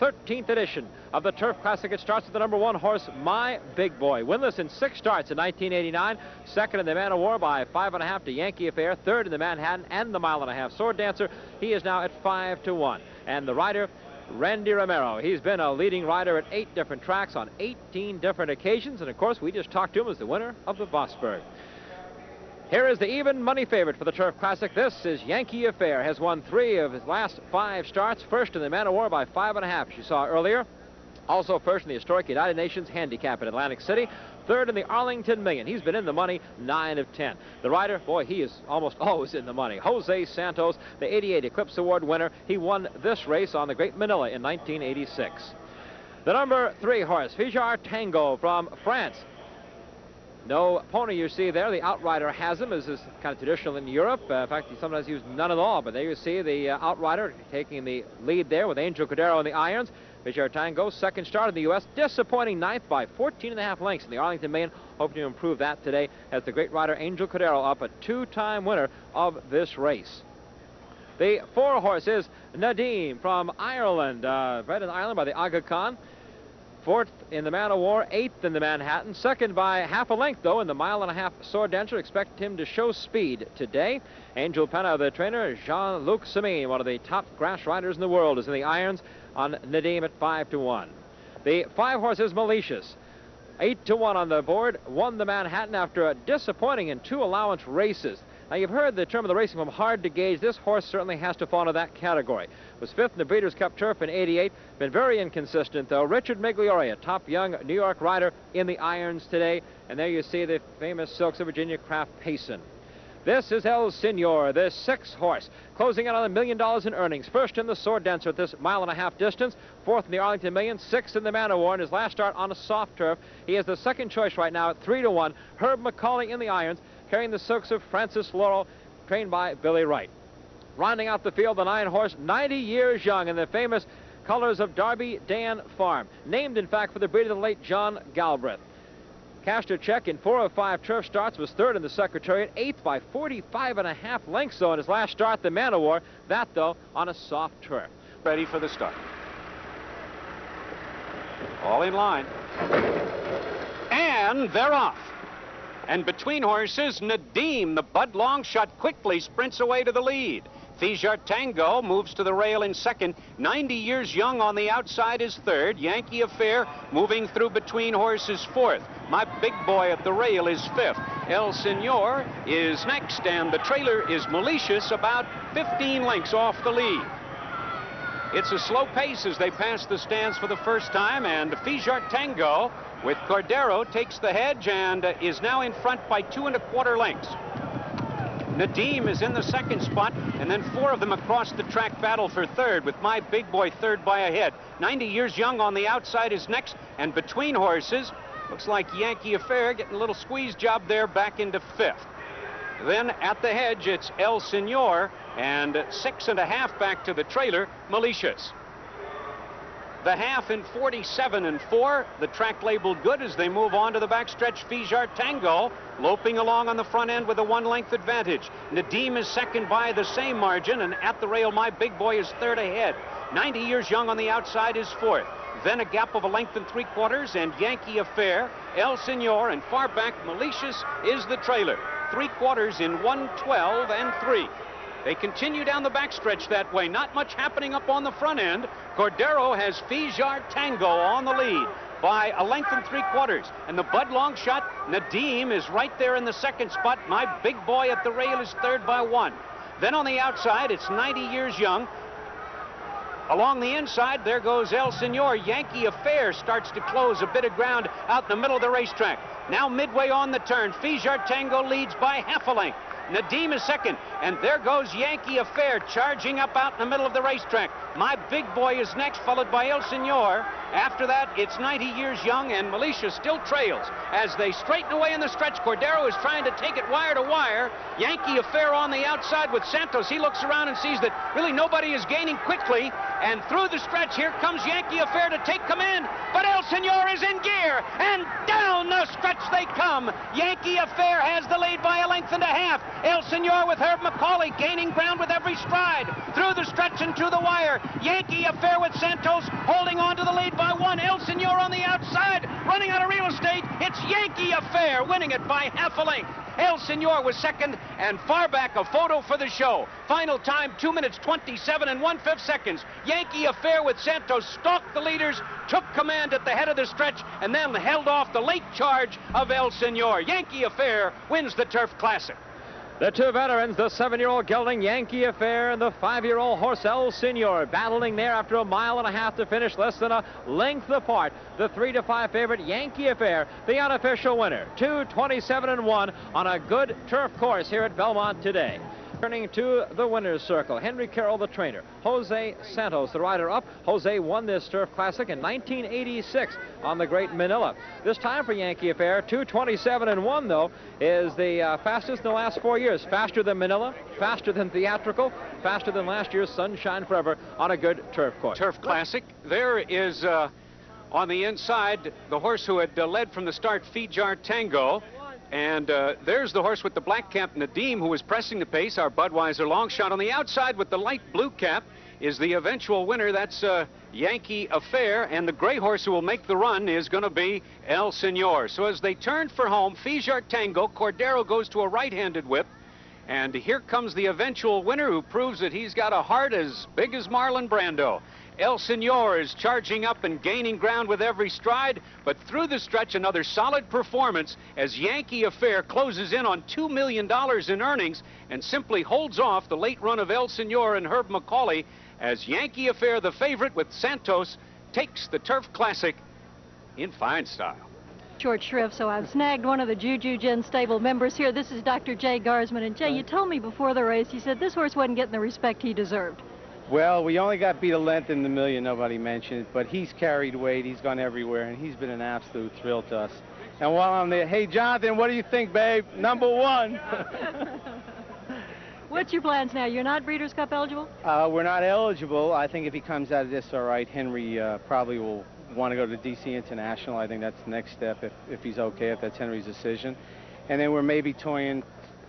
13th edition of the Turf Classic. It starts with the number 1 horse, My Big Boy. Winless in 6 starts in 1989. Second in the Man of War by 5.5 to Yankee Affair. Third in the Manhattan and the mile-and-a-half Sword Dancer. He is now at 5-1. And the rider, Randy Romero. He's been a leading rider at 8 different tracks on 18 different occasions. And, of course, we just talked to him as the winner of the Bossberg. Here is the even money favorite for the Turf Classic. This is Yankee Affair. Has won 3 of his last 5 starts. First in the Man of War by 5.5, as you saw earlier. Also first in the historic United Nations Handicap in Atlantic City. Third in the Arlington Million. He's been in the money 9 of 10. The rider, boy, he is almost always in the money. Jose Santos, the 88 Eclipse Award winner. He won this race on the Great Manila in 1986. The number 3 horse, Fijar Tango from France. No pony you see there. The outrider has him, as is kind of traditional in Europe. In fact, he sometimes uses none at all. But there you see the outrider taking the lead there with Angel Cordero in the irons. Fijar Tango, second start in the U.S. Disappointing 9th by 14.5 lengths in the Arlington Million. Hoping to improve that today as the great rider Angel Cordero up, a 2-time winner of this race. The 4 horse is Nediym from Ireland, bred in Ireland by the Aga Khan. 4th in the Man of War, 8th in the Manhattan. Second by half a length, though, in the mile-and-a-half Sword Dancer. Expect him to show speed today. Angel Penna, the trainer, Jean-Luc Semien, one of the top grass riders in the world, is in the irons on Nediym at 5-1. The 5 horse is Malicious. 8-1 on the board. Won the Manhattan after a disappointing in 2 allowance races. Now, you've heard the term of the racing from hard to gauge. This horse certainly has to fall into that category. Was 5th in the Breeders' Cup Turf in '88. Been very inconsistent, though. Richard Migliore, a top young New York rider, in the irons today. And there you see the famous Silks of Virginia Kraft Payson. This is El Senor, the 6th horse, closing in on $1 million in earnings. First in the Sword Dancer at this mile-and-a-half distance. 4th in the Arlington Million. 6th in the Man of War in his last start on a soft turf. He is the second choice right now at 3-1. Herb McCauley in the irons, carrying the silks of Francis Laurel, trained by Billy Wright. Rounding out the field, the 9 horse, 90 years young, in the famous colors of Darby Dan Farm. Named, in fact, for the breed of the late John Galbraith. Cashed a check in 4 of 5 turf starts, was 3rd in the Secretariat, 8th by 45.5 lengths, though, in his last start, the Man of War. That, though, on a soft turf. Ready for the start. All in line. And they're off. And between horses, Nediym, the Bud Long shot, quickly sprints away to the lead. Fijar Tango moves to the rail in second. 90 years young on the outside is third. Yankee Affair moving through between horses fourth. My Big Boy at the rail is fifth. El Senor is next, and the trailer is Malicious, about 15 lengths off the lead. It's a slow pace as they pass the stands for the first time, and Fijar Tango with Cordero takes the hedge and is now in front by 2 1/4 lengths. Nediym is in the second spot, and then 4 of them across the track battle for third, with My Big Boy third by a head. 90 years young on the outside is next, and between horses, looks like Yankee Affair getting a little squeeze job there back into fifth. Then at the hedge, it's El Senor, and 6 1/2 back to the trailer, Malicious. The half in 47 4. The track labeled good as they move on to the backstretch. Fijar Tango loping along on the front end with a 1-length advantage. Nediym is second by the same margin, and at the rail, My Big Boy is third ahead. 90 years young on the outside is fourth. Then a gap of 1 3/4 lengths, and Yankee Affair, El Senor, and far back Malicious is the trailer. 3/4 in 1:12 and 3. They continue down the backstretch that way. Not much happening up on the front end. Cordero has Fijar Tango on the lead by 1 3/4 lengths. And the Bud Long shot, Nediym, is right there in the second spot. My Big Boy at the rail is third by 1. Then on the outside, it's 90 years young. Along the inside, there goes El Senor. Yankee Affair starts to close a bit of ground out in the middle of the racetrack. Now midway on the turn, Fijar Tango leads by 1/2 length. Nediym is second, and there goes Yankee Affair charging up out in the middle of the racetrack. My Big Boy is next, followed by El Senor. After that, it's 90 years young, and Malicious still trails. As they straighten away in the stretch, Cordero is trying to take it wire to wire. Yankee Affair on the outside with Santos. He looks around and sees that really nobody is gaining quickly. And through the stretch, here comes Yankee Affair to take command, but El Senor is in gear, and down the stretch they come. Yankee Affair has the lead by a length and a half. El Senor with Herb McCauley gaining ground with every stride. Through the stretch and to the wire, Yankee Affair with Santos holding on to the lead by one. El Senor on the outside, running out of real estate. It's Yankee Affair winning it by half a length. El Senor was second, and far back a photo for the show. Final time, 2 minutes, 27 and 1/5 seconds. Yankee Affair with Santos stalked the leaders, took command at the head of the stretch, and then held off the late charge of El Senor. Yankee Affair wins the Turf Classic. The two veterans, the 7-year-old gelding Yankee Affair and the 5-year-old horse El Senor, battling there after a mile and a half to finish, less than a length apart. The 3-5 favorite Yankee Affair, the unofficial winner, 2:27-1 on a good turf course here at Belmont today. Turning to the winner's circle, Henry Carroll, the trainer. Jose Santos, the rider up. Jose won this Turf Classic in 1986 on the Great Manila. This time for Yankee Affair, 2:27-1, though, is the fastest in the last 4 years. Faster than Manila, faster than Theatrical, faster than last year's Sunshine Forever on a good turf course. Turf Classic. There is, on the inside, the horse who had led from the start, Fijar Tango. And there's the horse with the black cap, Nediym, who was pressing the pace, our Budweiser long shot. On the outside with the light blue cap is the eventual winner. That's Yankee Affair. And the gray horse who will make the run is going to be El Senor. So as they turn for home, Fijar Tango, Cordero goes to a right-handed whip. And here comes the eventual winner, who proves that he's got a heart as big as Marlon Brando. El Senor is charging up and gaining ground with every stride, but through the stretch, another solid performance as Yankee Affair closes in on $2 million in earnings and simply holds off the late run of El Senor and Herb McCauley as Yankee Affair, the favorite with Santos, takes the Turf Classic in fine style. Short shrift, so I've snagged one of the Juju Gin stable members here. This is Dr. Jay Garsman. And Jay, you told me before the race, you said this horse wasn't getting the respect he deserved. Well, we only got beat a length in the million, nobody mentioned it, but he's carried weight, he's gone everywhere, and he's been an absolute thrill to us. And while I'm there, hey, Jonathan, what do you think, babe? #1. What's your plans now? You're not Breeders' Cup eligible? We're not eligible. I think if he comes out of this all right, Henry probably will want to go to DC International. I think that's the next step if he's okay, if that's Henry's decision. And then we're maybe toying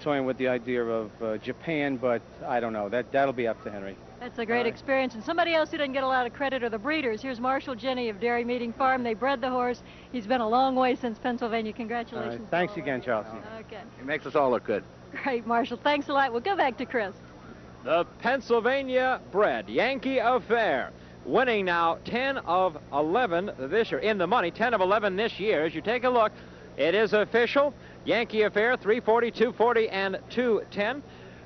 with the idea of Japan, but I don't know. That'll be up to Henry. That's a great experience. And somebody else who doesn't get a lot of credit are the breeders. Here's Marshall Jenny of Dairy Meeting Farm. They bred the horse. He's been a long way since Pennsylvania. Congratulations. Thanks again, Chelsea. Okay. He makes us all look good. Great, Marshall. Thanks a lot. We'll go back to Chris. The Pennsylvania bred Yankee Affair, winning now 10 of 11 this year. In the money, 10 of 11 this year. As you take a look, it is official. Yankee Affair, 340, 240, and 210.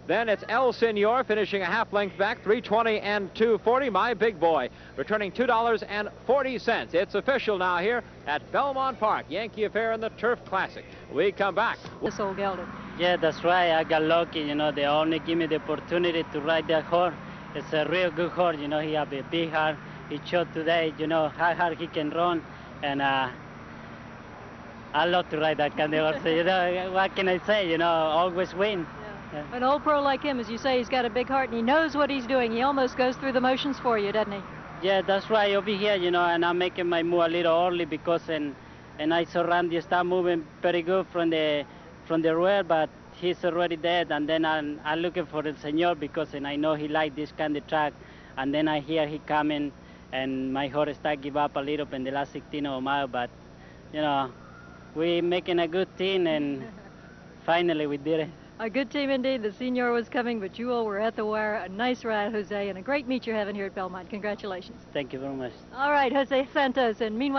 Then it's El Senor finishing a half length back, 320 and 240. My Big Boy returning $2.40. It's official now here at Belmont Park. Yankee Affair in the Turf Classic. We come back. This old gelding. Yeah, that's right. I got lucky. You know, they only give me the opportunity to ride that horse. It's a real good horse. You know, he have a big heart. He showed today, you know, how hard he can run. And I love to ride that kind of horse. You know, what can I say? You know, always win. Yeah. An old pro like him, as you say, he's got a big heart and he knows what he's doing. He almost goes through the motions for you, doesn't he? Yeah, that's right. Over here, you know, and I'm making my move a little early because and I saw Randy start moving pretty good from the rear, but he's already dead. And then I'm looking for the Senor because and I know he liked this kind of track. And then I hear he coming, and my horse start give up a little in the last 16 of a mile. But you know, we're making a good team, and finally we did it. A good team indeed. The Senor was coming, but you all were at the wire. A nice ride, Jose, and a great meet you're having here at Belmont. Congratulations. Thank you very much. All right, Jose Santos, and meanwhile.